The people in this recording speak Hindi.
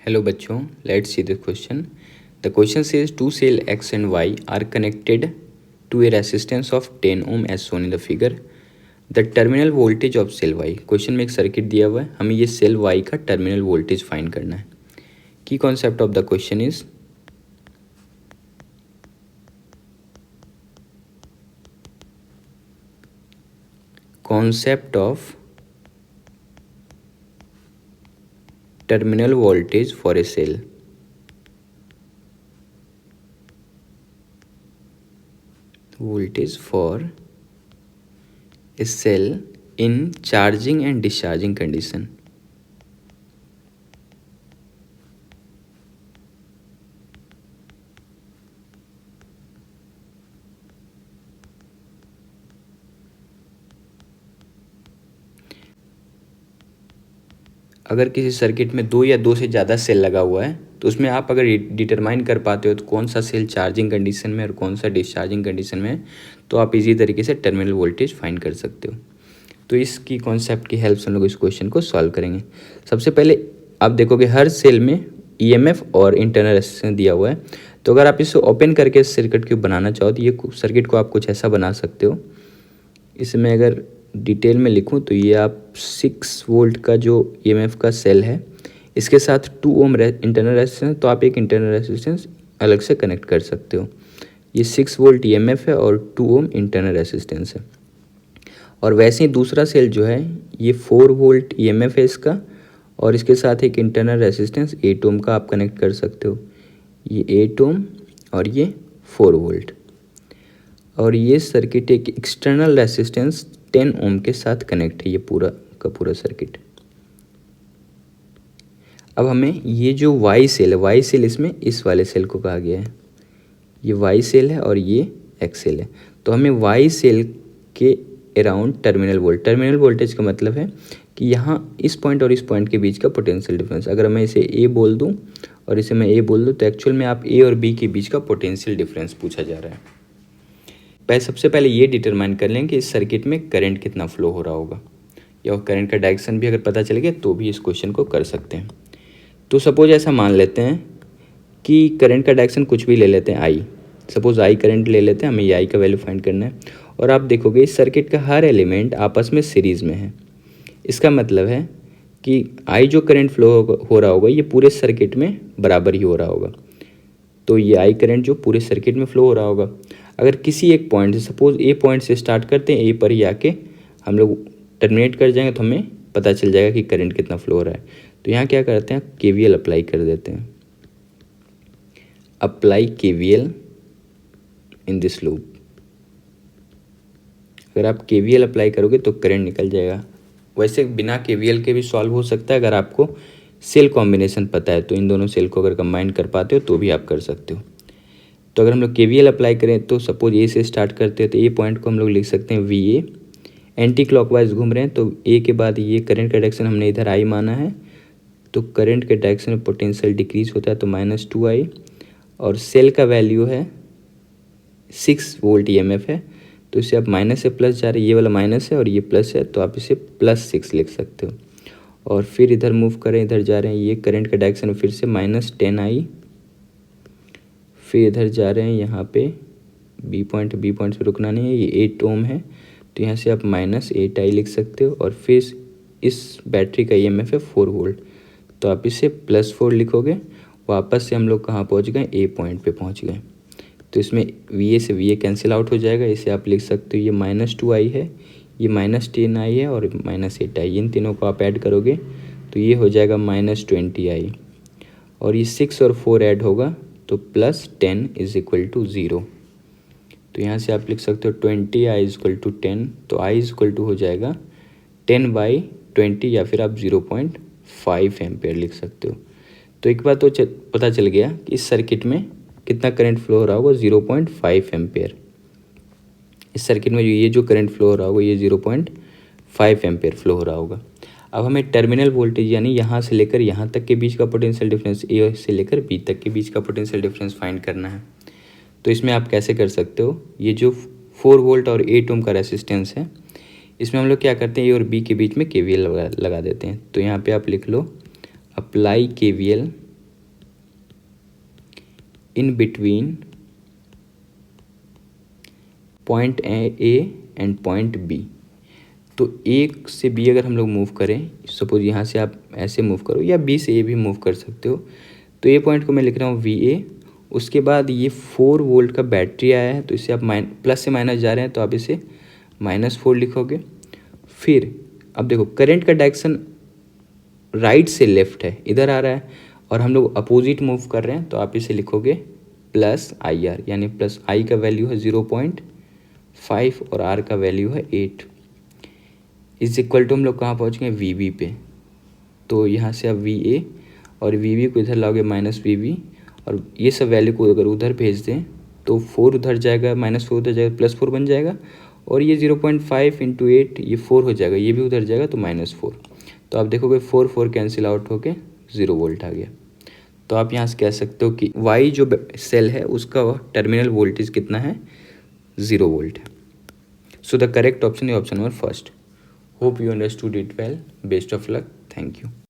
Hello बच्चों, let's see the question. The question says two cell X and Y are connected to a resistance of 10 ohm as shown in the figure. The terminal voltage of cell Y. Question में एक सर्किट दिया हुआ है, हमें ये सेल Y का टर्मिनल वोल्टेज फाइंड करना है. की concept of the question is concept of terminal voltage for a cell. Voltage for a cell in charging and discharging condition. अगर किसी सर्किट में दो या दो से ज़्यादा सेल लगा हुआ है तो उसमें आप अगर डिटरमाइन कर पाते हो तो कौन सा सेल चार्जिंग कंडीशन में और कौन सा डिस्चार्जिंग कंडीशन में है, तो आप इजी तरीके से टर्मिनल वोल्टेज फाइंड कर सकते हो. तो इसकी कॉन्सेप्ट की हेल्प से हम लोग इस क्वेश्चन को सॉल्व करेंगे. सबसे पहले आप देखोगे हर सेल में ईएमएफ और इंटरनल रेजिस्टेंस दिया हुआ है. तो अगर आप इसे ओपन करके इस सर्किट को बनाना चाहो तो ये सर्किट को आप कुछ ऐसा बना सकते हो. इसमें अगर डिटेल में लिखूं तो ये आप 6 वोल्ट का जो ईएमएफ का सेल है इसके साथ 2 ओम इंटरनल रेजिस्टेंस, तो आप एक इंटरनल रेजिस्टेंस अलग से कनेक्ट कर सकते हो. ये 6 वोल्ट ईएमएफ है और 2 ओम इंटरनल रेजिस्टेंस है. और वैसे ही दूसरा सेल जो है ये 4 वोल्ट ईएमएफ है इसका, और इसके साथ एक इंटरनल रेजिस्टेंस 8 ओम का आप कनेक्ट कर सकते हो. ये 8 ओम और ये 4 वोल्ट. और ये सर्किट एक एक्सटर्नल रेजिस्टेंस 10 ओम के साथ कनेक्ट है, ये पूरा का पूरा सर्किट. अब हमें ये जो वाई सेल है, वाई सेल इसमें इस वाले सेल को कहा गया है. ये वाई सेल है और ये एक्स सेल है. तो हमें वाई सेल के अराउंड टर्मिनल वोल्टेज का मतलब है कि यहाँ इस पॉइंट और इस पॉइंट के बीच का पोटेंशियल डिफरेंस. अगर मैं इसे ए बोल दूँ और इसे मैं ए बोल दूँ तो एक्चुअल में आप ए और बी के बीच का पोटेंशियल डिफरेंस पूछा जा रहा है. सबसे पहले ये डिटरमाइन कर लें कि इस सर्किट में करंट कितना फ्लो हो रहा होगा, या करंट का डायरेक्शन भी अगर पता चल गया तो भी इस क्वेश्चन को कर सकते हैं. तो सपोज ऐसा मान लेते हैं कि करंट का डायरेक्शन कुछ भी ले लेते हैं, आई. सपोज आई करंट ले लेते हैं, हमें ये आई का वैल्यू फाइंड करना है. और आप देखोगे इस सर्किट का हर एलिमेंट आपस में सीरीज़ में है. इसका मतलब है कि आई जो करंट फ्लो हो रहा होगा ये पूरे सर्किट में बराबर ही हो रहा होगा. तो ये आई करंट जो पूरे सर्किट में फ्लो हो रहा होगा. अगर किसी एक पॉइंट से, सपोज ए पॉइंट से स्टार्ट करते हैं, ए पर ही आके हम लोग टर्मिनेट कर जाएंगे तो हमें पता चल जाएगा कि करंट कितना फ्लो हो रहा है. तो यहाँ क्या करते हैं, केवीएल अप्लाई कर देते हैं. Apply KVL in this loop. अगर आप केवीएल अप्लाई करोगे तो करंट निकल जाएगा. वैसे बिना केवीएल के भी सॉल्व हो सकता है. अगर आपको सेल कॉम्बिनेशन पता है तो इन दोनों सेल को अगर कंबाइन कर पाते हो तो भी आप कर सकते हो. तो अगर हम लोग केवीएल अप्लाई करें तो सपोज ए से स्टार्ट करते हैं तो ए पॉइंट को हम लोग लिख सकते हैं वी ए. एंटी क्लॉकवाइज घूम रहे हैं तो ए के बाद ये करंट का डायरेक्शन हमने इधर आई माना है, तो करंट के डायरेक्शन में पोटेंशियल डिक्रीज होता है तो -2i. और सेल का वैल्यू है 6 वोल्ट ईएमएफ है, तो इसे आप माइनस से प्लस जा रहे हैं, ये वाला माइनस है और ये प्लस है तो आप इसे +6 लिख सकते हो. और फिर इधर मूव करें, इधर जा रहे हैं, ये करंट का डायरेक्शन फिर से -10i. फिर इधर जा रहे हैं, यहाँ पे बी पॉइंट से रुकना नहीं है, ये 8 ओम है तो यहाँ से आप -8i लिख सकते हो. और फिर इस बैटरी का ईएमएफ है 4 वोल्ट तो आप इसे +4 लिखोगे. वापस से हम लोग कहाँ पहुँच गए, ए पॉइंट पे पहुँच गए. तो इसमें वी ए से वी ए कैंसिल आउट हो जाएगा. इसे आप लिख सकते हो ये -2i है, ये -10i है और -8i. इन तीनों को आप ऐड करोगे तो ये हो जाएगा -20i. और ये 6 और 4 ऐड होगा तो +10 = 0. तो यहाँ से आप लिख सकते हो 20i = 10. तो i = हो जाएगा 10/20 या फिर आप 0.5 एम्पेयर लिख सकते हो. तो एक बात तो पता चल गया कि इस सर्किट में कितना करंट फ्लो हो रहा होगा, 0.5 एम्पेयर. इस सर्किट में ये जो करंट फ्लो हो रहा होगा ये 0.5 एम्पेयर फ्लो हो रहा होगा. अब हमें टर्मिनल वोल्टेज यानी यहाँ से लेकर यहाँ तक के बीच का पोटेंशियल डिफरेंस, ए से लेकर बी तक के बीच का पोटेंशियल डिफरेंस फाइंड करना है. तो इसमें आप कैसे कर सकते हो, ये जो 4 वोल्ट और 8 ओम का रेसिस्टेंस है इसमें हम लोग क्या करते हैं, ए और बी के बीच में केवीएल लगा देते हैं. तो यहाँ पे आप लिख लो apply KVL in between point A and point B. तो ए से बी अगर हम लोग मूव करें, सपोज यहाँ से आप ऐसे मूव करो या बी से ए भी मूव कर सकते हो। तो ए पॉइंट को मैं लिख रहा हूँ वी ए। उसके बाद ये 4 वोल्ट का बैटरी आया है, तो इसे आप प्लस से माइनस जा रहे हैं तो आप इसे -4 लिखोगे। फिर अब देखो करंट का डायरेक्शन राइट से लेफ्ट है, इधर आ रहा है, और हम लोग अपोजिट मूव कर रहे हैं, तो आप इसे लिखोगे प्लस आई आर, यानी प्लस आई का वैल्यू है 0.5 और आर का वैल्यू है 8 इज इक्वल टू हम लोग कहाँ पहुँच गए वी बी पे। तो यहाँ से आप वी ए और वी बी को इधर लाओगे -VB, और ये सब वैल्यू को अगर उधर भेज दें तो 4 उधर जाएगा, -4 उधर जाएगा, +4 बन जाएगा, और ये 0.5 × 8 ये 4 हो जाएगा, ये भी उधर जाएगा तो -4। तो आप देखोगे 4 कैंसिल आउट होके 0 वोल्ट आ गया। तो आप यहाँ से कह सकते हो कि वाई जो सेल है उसका टर्मिनल वोल्टेज कितना है, 0 वोल्ट है। So the correct option is option number 1. Hope you understood it well. Best of luck. Thank you.